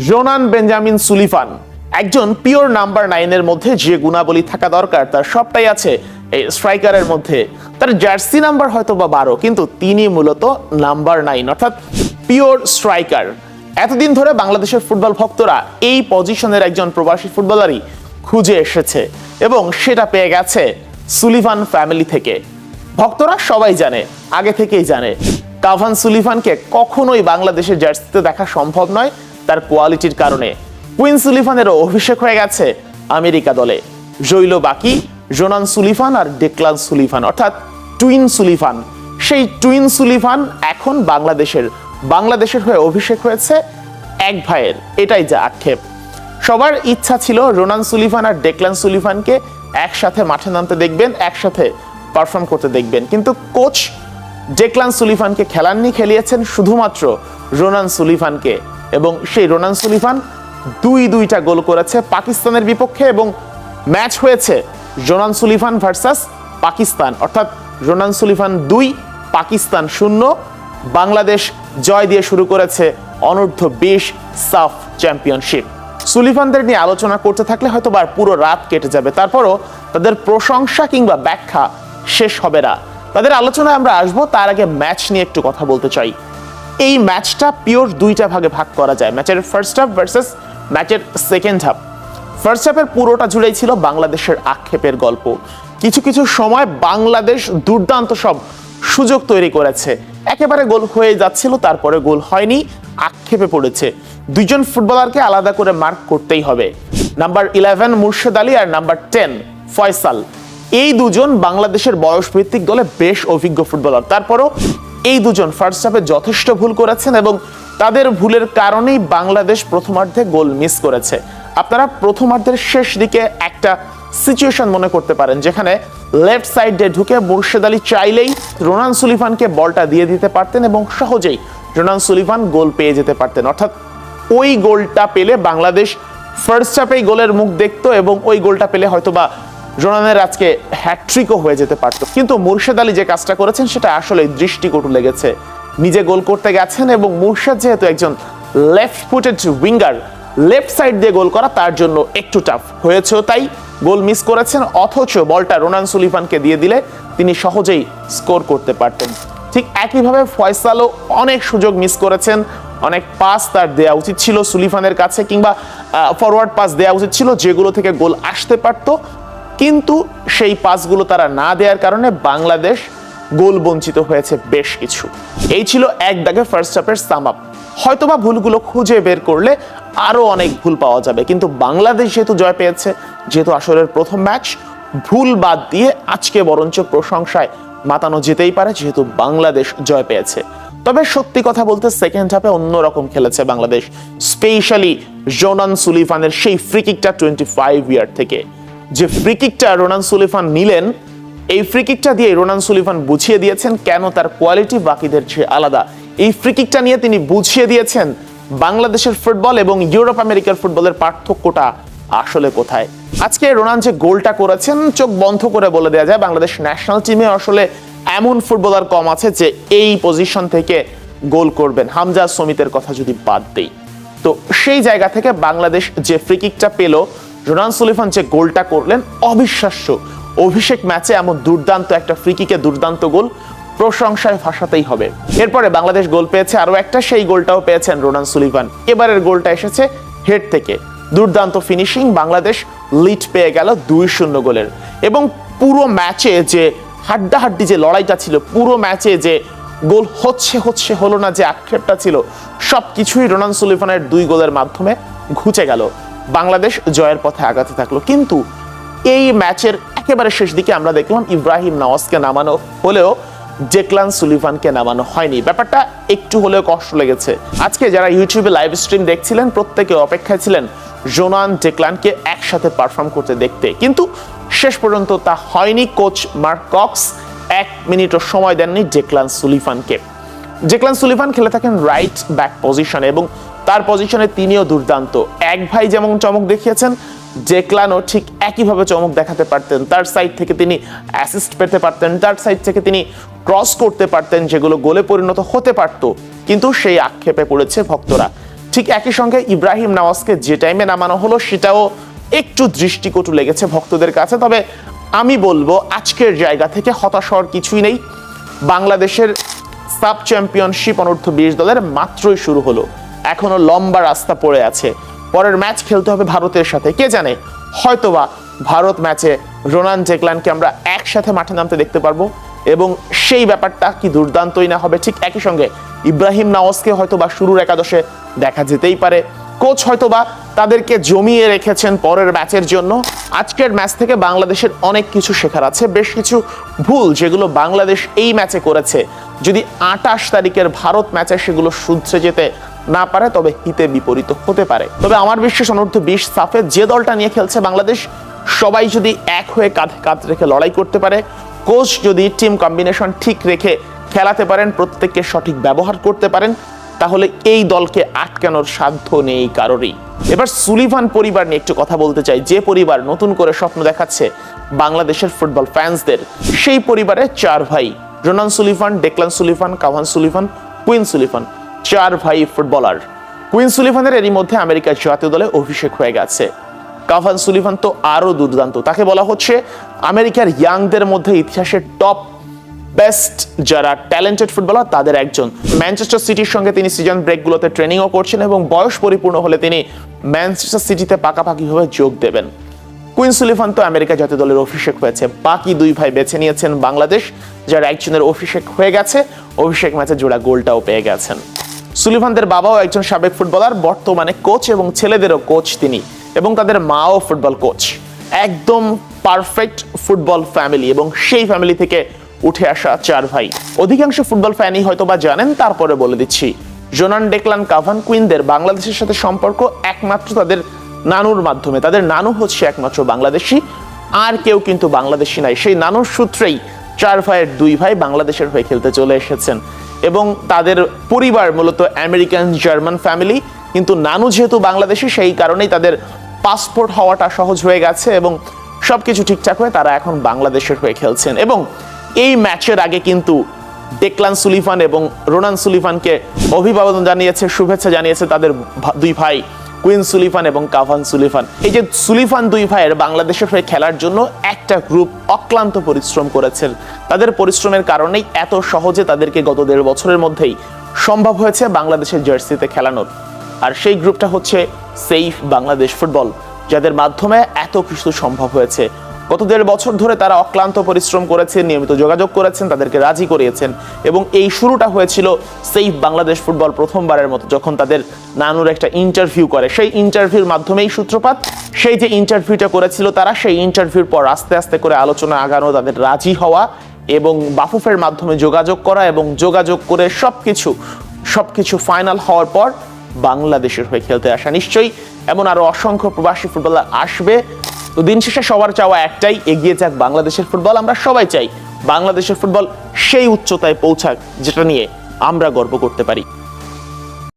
জোনান Benjamin Sullivan একজন pure number 9 এর মধ্যে যে গুণাবলী থাকা দরকার তার সবটাই আছে এই স্ট্রাইকারের মধ্যে। তার জার্সি নাম্বার হয়তো বা 12, কিন্তু তিনি মূলত নাম্বার 9 অর্থাৎ পিওর স্ট্রাইকার। এতদিন ধরে বাংলাদেশের ফুটবল ভক্তরা এই পজিশনের একজন প্রবাসী ফুটবলারই খুঁজে এসেছে এবং সেটা পেয়ে গেছে সুলিভান ফ্যামিলি থেকে। ভক্তরা সবাই জানে, আগে থেকেই জানে, কাভান সুলিভানকে কখনোই বাংলাদেশের জার্সিতে দেখা সম্ভব নয় তার কোয়ালিটির কারণে। কুইন সুলিভানেরও অভিষেক হয়ে গেছে আমেরিকা দলে। জৈল বাকি জোনান সুলিভান আর ডেক্লান সুলিভান অর্থাৎ টুইন সুলিভান। সেই টুইন সুলিভান এখন বাংলাদেশের হয়ে অভিষেক হয়েছে এক ভাইয়ের, এটাই যা আক্ষেপ। সবার ইচ্ছা ছিল রোনান সুলিভান আর ডেক্লান সুলিভানকে একসাথে মাঠে নামতে দেখবেন, একসাথে পারফর্ম করতে দেখবেন, কিন্তু কোচ ডেক্লান সুলিভানকে খেলাননি, খেলিয়েছেন শুধুমাত্র রোনান সুলিভানকে। এবং সেই রোনান সুলিভান দুইটা গোল করেছে পাকিস্তানের বিপক্ষে এবং ম্যাচ হয়েছে রোনান সুলিভান ভার্সাস পাকিস্তান, অর্থাৎ রোনান সুলিভান 2 পাকিস্তান 0। বাংলাদেশ জয় দিয়ে শুরু করেছে অনূর্ধ্ব 20 সাফ চ্যাম্পিয়নশিপ। সুলিভানদের নিয়ে আলোচনা করতে থাকলে হয়তো বা পুরো রাত কেটে যাবে, তারপরও তাদের প্রশংসা কিংবা ব্যাখ্যা শেষ হবে না। তাদের আলোচনায় আমরা আসবো, তার আগে ম্যাচ নিয়ে একটু কথা বলতে চাই। এই ম্যাচটা পিওর 2টা ভাগে ভাগ করা যায়, ম্যাচের ফার্স্ট হাফ ভার্সেস ম্যাচের সেকেন্ড হাফ। ফার্স্ট হাফের পুরোটা জুড়েই ছিল বাংলাদেশের আক্ষেপের গল্প। কিছু সময় বাংলাদেশ দুর্দান্ত সব সুযোগ তৈরি করেছে, একেবারে গোল হয়ে যাচ্ছিল, তারপরে গোল হয়নি, আক্ষেপে পড়েছে। দুইজন ফুটবলারকে আলাদা করে মার্ক করতেই হবে, নাম্বার 11 মুর্শেদ আলী আর নাম্বার 10 ফয়সাল। এই দুজন বাংলাদেশের বয়স ভিত্তিক দলে বেশ অভিজ্ঞ ফুটবলার, তারপরও এই দুজন ফার্স্ট হাফে যথেষ্ট ভুল করেছেন এবং তাদের ভুলের কারণেই বাংলাদেশ প্রথমার্ধে গোল মিস করেছে। আপনারা প্রথমার্ধের শেষ দিকে একটা সিচুয়েশন মনে করতে পারেন যেখানে লেফট সাইডে ঢুকে মুর্শেদ আলী চাইলেই রোনান সুলিভানকে বলটা দিয়ে দিতে পারতেন এবং সহজেই রোনান সুলিভান গোল পেয়ে যেতে পারতেন। অর্থাৎ ওই গোলটা পেলে বাংলাদেশ ফার্স্ট হাফেই গোলের মুখ দেখতো এবং ওই গোলটা পেলে হয়তোবা রোনানের আজকে হ্যাটট্রিকও হয়ে যেতে পারত। কিন্তু মুর্শেদ আলী যে কাজটা করেছেন সেটা আসলে দৃষ্টিকটু লেগেছে। নিজে গোল করতে গেছেন এবং মুর্শেদ যেহেতু একজন left footed winger, left side দিয়ে গোল করা তার জন্য একটু টাফ হয়েছেও, তাই গোল মিস করেছেন। অথচ বলটা রোনান সুলিভানকে দিয়ে দিলে তিনি সহজেই স্কোর করতে পারতেন। ঠিক একইভাবে ফয়সালও অনেক সুযোগ মিস করেছেন, অনেক পাস তার দেওয়া উচিত ছিল সুলিভানের কাছে, কিংবা ফরওয়ার্ড পাস দেওয়া উচিত ছিল যেগুলো থেকে গোল আসতে পারতো, কিন্তু সেই পাসগুলো তারা না দেওয়ার কারণে বাংলাদেশ গোল বঞ্চিত হয়েছে বেশ কিছু। এই ছিল এক দাগে ফার্স্ট হাফের সাম আপ। হয়তোবা ভুলগুলো খুঁজে বের করলে আরো অনেক ভুল পাওয়া যাবে, কিন্তু বাংলাদেশ যেহেতু জয় পেয়েছে, যেহেতু আসরের প্রথম ম্যাচ, ভুল বাদ দিয়ে আজকে বরঞ্চ প্রশংসায় মাতানো যেতেই পারে যেহেতু বাংলাদেশ জয় পেয়েছে। তবে সত্যি কথা বলতে সেকেন্ড হাফে অন্যরকম খেলেছে বাংলাদেশ, স্পেশালি জোনান সুলিভানের সেই ফ্রি কিকটা 25 ইয়ার্ড থেকে। যে ফ্রি কিকটা রোনান সুলিভান নিলেন, এই ফ্রি কিকটা দিয়ে রোনান সুলিভান বুঝিয়ে দিয়েছেন কেন তার কোয়ালিটি বাকিদের চেয়ে আলাদা। এই ফ্রি কিকটা নিয়ে তিনি বুঝিয়ে দিয়েছেন বাংলাদেশের ফুটবল এবং ইউরোপ আমেরিকার ফুটবলের পার্থক্যটা আসলে কোথায়। আজকে রোনান যে গোলটা করেছেন, চোখ বন্ধ করে বলে দেওয়া যায় বাংলাদেশ ন্যাশনাল টিমে আসলে এমন ফুটবলার কম আছে যে এই পজিশন থেকে গোল করবেন, হামজা সমিতের কথা যদি বাদ দেই। তো সেই জায়গা থেকে বাংলাদেশ যে ফ্রি কিকটা পেল, রোনান সুলিভান যে গোলটা করলেন, অবিশ্বাস্য। অভিষেক ম্যাচে এমন দুর্দান্ত একটা ফ্রি কিকে দুর্দান্ত গোল, প্রশংসায় ভাসাতেই হবে। এরপরে বাংলাদেশ গোল পেয়েছে আরো একটা, সেই গোলটাও পেয়েছেন রোনান সুলিভান। এবারের গোলটা এসেছে হেড থেকে, দুর্দান্ত ফিনিশিং, বাংলাদেশ লিড পেয়ে গেল 2-0 গোলের। এবং পুরো ম্যাচে যে হাড্ডাহাড্ডি যে লড়াইটা ছিল, পুরো ম্যাচে যে গোল হচ্ছে হলো না যে আক্ষেপটা ছিল, সবকিছুই রোনান সুলিভানের 2 গোলের মাধ্যমে ঘুচে গেল। বাংলাদেশ জয়ের পথে আগাতে থাকলো। কিন্তু এই ম্যাচের একেবারে শেষ দিকে আমরা দেখলাম ইব্রাহিম নওয়াজকে নামানো হলেও ডেক্লান সুলিভানকে নামানো হয়নি। ব্যাপারটা একটু হলেও কষ্ট লেগেছে। আজকে যারা ইউটিউবে লাইভ স্ট্রিম দেখছিলেন প্রত্যেকে অপেক্ষায় ছিলেন জোনান ডেক্লানকে একসাথে পারফর্ম করতে দেখতে, কিন্তু শেষ পর্যন্ত তা হয়নি। কোচ মার্ক কক্স 1 মিনিটও সময় দেননি ডেক্লান সুলিভানকে। ডেক্লান সুলিভান খেলে থাকেন রাইট ব্যাক পজিশনে এবং তার পজিশনে তিনিও দুর্দান্ত। এক ভাই যেমন চমক দেখিয়েছেন, ডেক্লানও ঠিক একইভাবে চমক দেখাতে পারতেন। তার সাইড থেকে তিনি অ্যাসিস্ট পেতে পারতেন, তার সাইড থেকে তিনি ক্রস করতে পারতেন, যেগুলো গোলে পরিণত হতে পারত, কিন্তু সেই আক্ষেপে পড়েছে ভক্তরা। ঠিক একই সঙ্গে ইব্রাহিম নওয়াজকে যে টাইমে নামানো হলো সেটাও একটু দৃষ্টিকটু লেগেছে ভক্তদের কাছে। তবে আমি বলবো আজকের জায়গা থেকে হতাশ হওয়ার কিছুই নেই। বাংলাদেশের সাব চ্যাম্পিয়নশিপ অনূর্ধ্ব 20 দলের মাত্রই শুরু হলো, এখনো লম্বা রাস্তা পড়ে আছে। পরের ম্যাচ খেলতে হবে ভারতের সাথে। কে জানে, হয়তোবা ভারত ম্যাচে রোনান ডেকলানকে আমরা একসাথে মাঠে নামতে দেখতে পারবো এবং সেই ব্যাপারটা কি দুর্দান্তই না হবে। ঠিক একই সঙ্গে ইব্রাহিম নওয়াজকে হয়তোবা শুরুর একাদশে দেখা যেতেই পারে। কোচ হয়তোবা তাদেরকে জমিয়ে রেখেছেন পরের ম্যাচের জন্য। আজকের ম্যাচ থেকে বাংলাদেশের অনেক কিছু শেখার আছে। বেশ কিছু ভুল যেগুলো বাংলাদেশ এই ম্যাচে করেছে, যদি 28 তারিখের ভারত ম্যাচে সেগুলো শুধরে যেতে না পারে তবে হিতে বিপরীত হতে পারে। তবে আমার বিশ্বাস অনূর্ধ্ব 20 সাফে যে দলটা নিয়ে খেলছে বাংলাদেশ, সবাই যদি এক হয়ে কাঁধে কাঁধ রেখে লড়াই করতে পারে, কোচ যদি টিম কম্বিনেশন ঠিক রেখে খেলাতে পারেন, প্রত্যেককে সঠিক ব্যবহার করতে পারেন, তাহলে এই দলকে আটকানোর সাধ্য নেই কারোরই। এবার সুলিভান পরিবার নিয়ে একটু কথা বলতে চাই। যে পরিবার নতুন করে স্বপ্ন দেখাচ্ছে বাংলাদেশের ফুটবল ফ্যান্সদের, সেই পরিবারে 4 ভাই, Ronan Sullivan, Declan Sullivan, Cavan Sullivan, queen Sullivan, 4 ভাই ফুটবলার। কুইন সুলিভানের এরই মধ্যে আমেরিকার জাতীয় দলে অভিষেক হয়ে গেছে। কাভান সুলিভান তো আরো দুর্দান্ত, তাকে বলা হচ্ছে আমেরিকার ইয়াংদের মধ্যে ইতিহাসের টপ বেস্ট যারা ট্যালেন্টেড ফুটবলার তাদের একজন। ম্যানচেস্টার সিটির সঙ্গে তিনি সিজন ব্রেকগুলোতে ট্রেনিংও করছেন এবং বয়স পরিপূর্ণ হলে তিনি ম্যানচেস্টার সিটিতে পাকাপাকিভাবে যোগ দেবেন। কুইন সুলিভান তো আমেরিকা জাতীয় দলের অভিষেক হয়েছে। বাকি 2 ভাই বেছে নিয়েছেন বাংলাদেশ, যার একজনের অভিষেক হয়ে গেছে, অভিষেক ম্যাচে জোড়া গোলটাও পেয়ে গেছেন। সুলিভানদের বাবাও একজন সাবেক ফুটবলার, বর্তমানে কোচ এবং ছেলেদেরও কোচ তিনি, এবং তাদের মাও ফুটবল কোচ। একদম পারফেক্ট ফুটবল ফ্যামিলি এবং সেই ফ্যামিলি থেকে উঠে আসা 4 ভাই। অধিকাংশ ফুটবল ফ্যানই হয়তো বা জানেন, তারপরে বলে দিচ্ছি। রোনান ডেকলান, কাভান, কুইনদের বাংলাদেশের সাথে সম্পর্ক একমাত্র তাদের নানুর মাধ্যমে। তাদের নানু হচ্ছে একমাত্র বাংলাদেশি, আর কেউ কিন্তু বাংলাদেশি নাই। সেই নানুর সূত্রেই 4 ভাইয়ের 2 ভাই বাংলাদেশের হয়ে খেলতে চলে এসেছেন এবং তাদের পরিবার মূলত আমেরিকান জার্মান ফ্যামিলি, কিন্তু নানু যেহেতু বাংলাদেশি সেই কারণেই তাদের পাসপোর্ট হওয়াটা সহজ হয়ে গেছে এবং সবকিছু ঠিকঠাক হয়ে তারা এখন বাংলাদেশের হয়ে খেলছেন। এবং এই ম্যাচের আগে কিন্তু ডেকলান সুলিভান এবং রোনান সুলিভানকে অভিবাদন জানিয়েছে, শুভেচ্ছা জানিয়েছে তাদের 2 ভাই কুইন সুলিভান এবং কাভান সুলিভান। এই যে সুলিভান 2 ভাইয়ের বাংলাদেশের হয়ে খেলার জন্য একটা গ্রুপ অক্লান্ত পরিশ্রম করেছেন। তাদের পরিশ্রমের কারণেই এত সহজে তাদেরকে গত 1.5 বছরের মধ্যেই সম্ভব হয়েছে বাংলাদেশের জার্সিতে খেলানোর। আর সেই গ্রুপটা হচ্ছে সেফ বাংলাদেশ ফুটবল, যাদের মাধ্যমে এত কিছু সম্ভব হয়েছে। গত 1.5 বছর ধরে তারা অক্লান্ত পরিশ্রম করেছেন, নিয়মিত যোগাযোগ করেছেন, তাদেরকে রাজি করিয়েছেন এবং এই শুরুটা হয়েছিল সেফ বাংলাদেশ ফুটবল প্রথমবারের মতো যখন তাদের নানুর একটা ইন্টারভিউ করে। সেই ইন্টারভিউর মাধ্যমেই সূত্রপাত। সেই যে ইন্টারভিউটা করেছিল তারা, সেই ইন্টারভিউর পর আস্তে আস্তে করে আলোচনা আগানো, তাদের রাজি হওয়া এবং বাফুফের মাধ্যমে যোগাযোগ করা এবং যোগাযোগ করে সবকিছু ফাইনাল হওয়ার পর বাংলাদেশের হয়ে খেলতে আসা। নিশ্চয়ই এমন আরো অসংখ্য প্রবাসী ফুটবলার আসবে। তো দিন শেষে সবার চাওয়া একটাই, এগিয়ে যাক বাংলাদেশের ফুটবল। আমরা সবাই চাই বাংলাদেশের ফুটবল সেই উচ্চতায় পৌঁছাক যেটা নিয়ে আমরা গর্ব করতে পারি।